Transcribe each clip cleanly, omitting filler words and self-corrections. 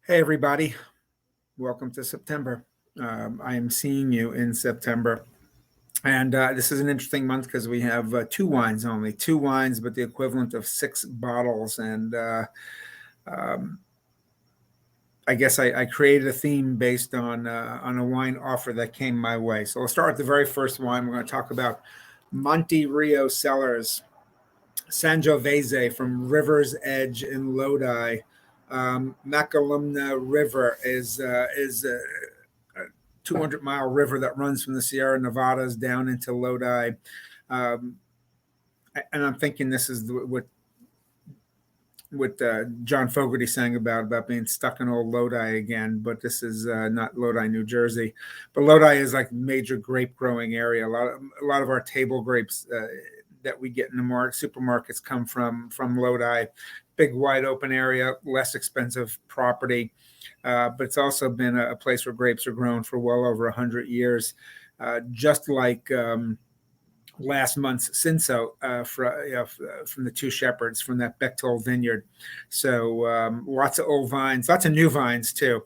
Hey, everybody. Welcome to September. I am seeing you in September. And this is an interesting month because we have two wines only, two wines, but the equivalent of six bottles. And um, I guess I created a theme based on a wine offer that came my way. So we'll start with the very first wine. We're going to talk about Monte Cellars, Sangiovese from River's Edge in Lodi. Macalumna River is 200-mile river that runs from the Sierra Nevadas down into Lodi. Um, and I'm thinking this is what John Fogerty sang about being stuck in old Lodi again, but this is not Lodi, New Jersey. But Lodi is like major grape growing area. A lot of our table grapes that we get in the supermarkets come from Lodi. Big wide open area, less expensive property. But it's also been a place where grapes are grown for well over 100 years, just like last month's Cinso from the Two Shepherds from that Bechtel vineyard. So lots of old vines, lots of new vines too.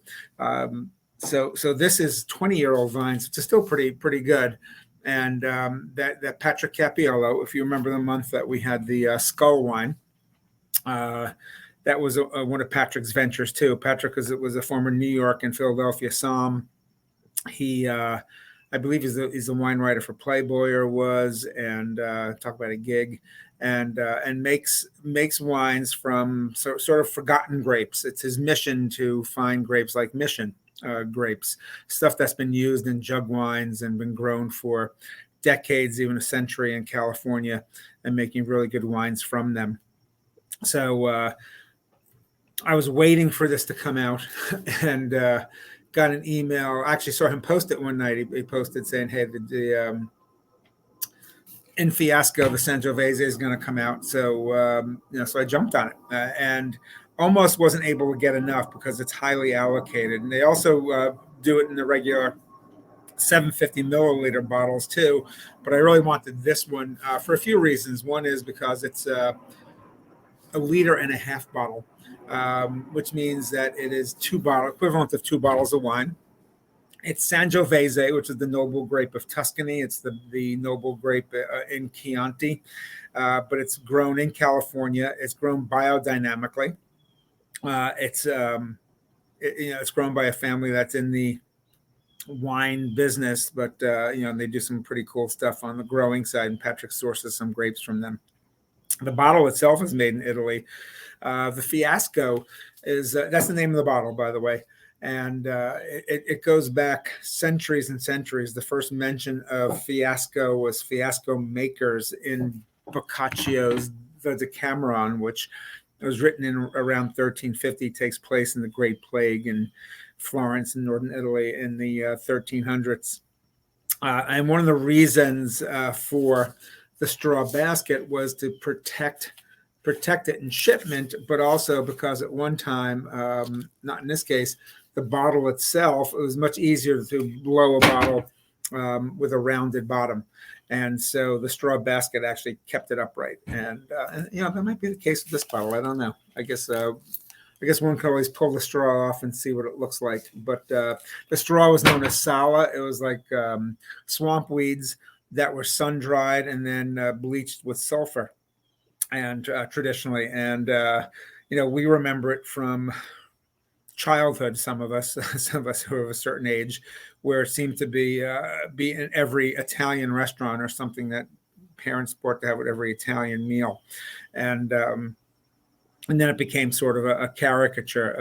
So this is 20-year-old vines, which is still pretty good. And that Patrick Cappiello, if you remember the month that we had the Skull wine, that was one of Patrick's ventures too. Patrick was a former New York and Philadelphia Somm. He, I believe, he's a wine writer for Playboy or was, and talk about a gig, and makes wines from sort of forgotten grapes. It's his mission to find grapes like Mission grapes, stuff that's been used in jug wines and been grown for decades, even a century in California, and making really good wines from them. So I was waiting for this to come out and got an email. I actually saw him post it one night. He posted saying, hey, the in Fiasco, the Sangiovese is going to come out. So, so I jumped on it and almost wasn't able to get enough because it's highly allocated. And they also do it in the regular 750 milliliter bottles too. But I really wanted this one for a few reasons. One is because it's a liter and a half bottle, which means that it is equivalent of two bottles of wine. It's Sangiovese, which is the noble grape of Tuscany. It's the noble grape in Chianti, but it's grown in California. It's grown biodynamically. It's grown by a family that's in the wine business, but they do some pretty cool stuff on the growing side. And Patrick sources some grapes from them. The bottle itself is made in Italy. The Fiasco that's the name of the bottle, by the way. And it goes back centuries and centuries. The first mention of Fiasco was Fiasco makers in Boccaccio's The Decameron, which was written in around 1350, takes place in the Great Plague in Florence in northern Italy in the 1300s. And one of the reasons for the straw basket was to protect it in shipment, but also because at one time, not in this case, the bottle itself, it was much easier to blow a bottle with a rounded bottom. And so the straw basket actually kept it upright. And that might be the case with this bottle. I don't know. I guess one could always pull the straw off and see what it looks like. But the straw was known as sala. It was like swamp weeds that were sun-dried and then bleached with sulfur, and traditionally. And we remember it from childhood. Some of us who are of a certain age, where it seemed to be in every Italian restaurant or something that parents bought to have with every Italian meal, and then it became sort of a caricature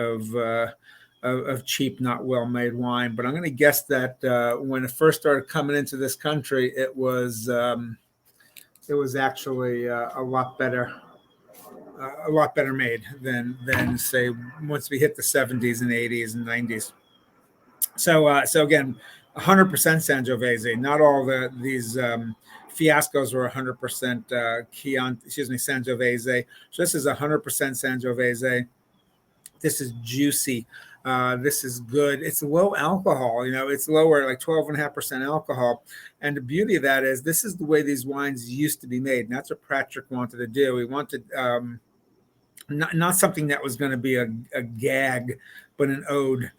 of cheap, not well-made wine. But I'm going to guess that when it first started coming into this country, it was actually a lot better made than say once we hit the 70s and 80s and 90s. So again, 100% Sangiovese. Not all these Fiascos were 100% Sangiovese. So this is 100% Sangiovese. This is juicy. This is good. It's low alcohol. It's lower, like 12.5% alcohol. And the beauty of that is this is the way these wines used to be made. And that's what Patrick wanted to do. He wanted not something that was going to be a gag, but an ode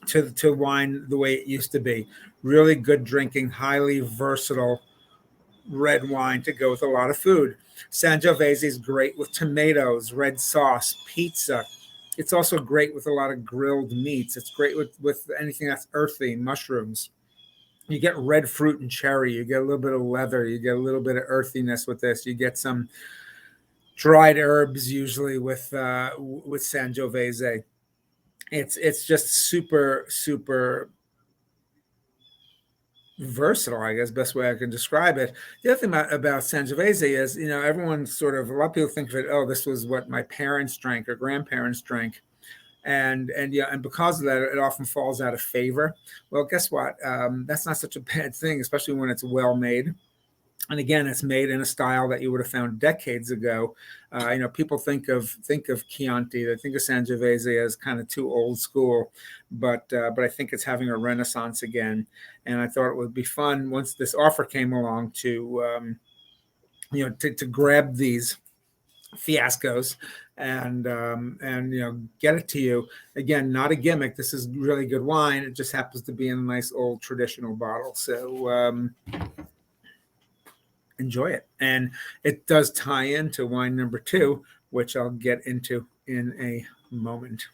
to wine the way it used to be. Really good drinking, highly versatile red wine to go with a lot of food. Sangiovese is great with tomatoes, red sauce, pizza. It's also great with a lot of grilled meats. It's great with anything that's earthy, mushrooms. You get red fruit and cherry. You get a little bit of leather. You get a little bit of earthiness with this. You get some dried herbs usually with Sangiovese. It's just super versatile, I guess, best way I can describe it. The other thing about Sangiovese is, everyone sort of, a lot of people think of it, oh, this was what my parents drank or grandparents drank. And yeah, and because of that, it often falls out of favor. Well, guess what? That's not such a bad thing, especially when it's well made. And again, it's made in a style that you would have found decades ago. People think of Chianti, they think of Sangiovese as kind of too old school, but I think it's having a renaissance again. And I thought it would be fun once this offer came along to grab these fiascos and get it to you. Again, not a gimmick. This is really good wine. It just happens to be in a nice old traditional bottle. So enjoy it. And it does tie into wine number 2, which I'll get into in a moment.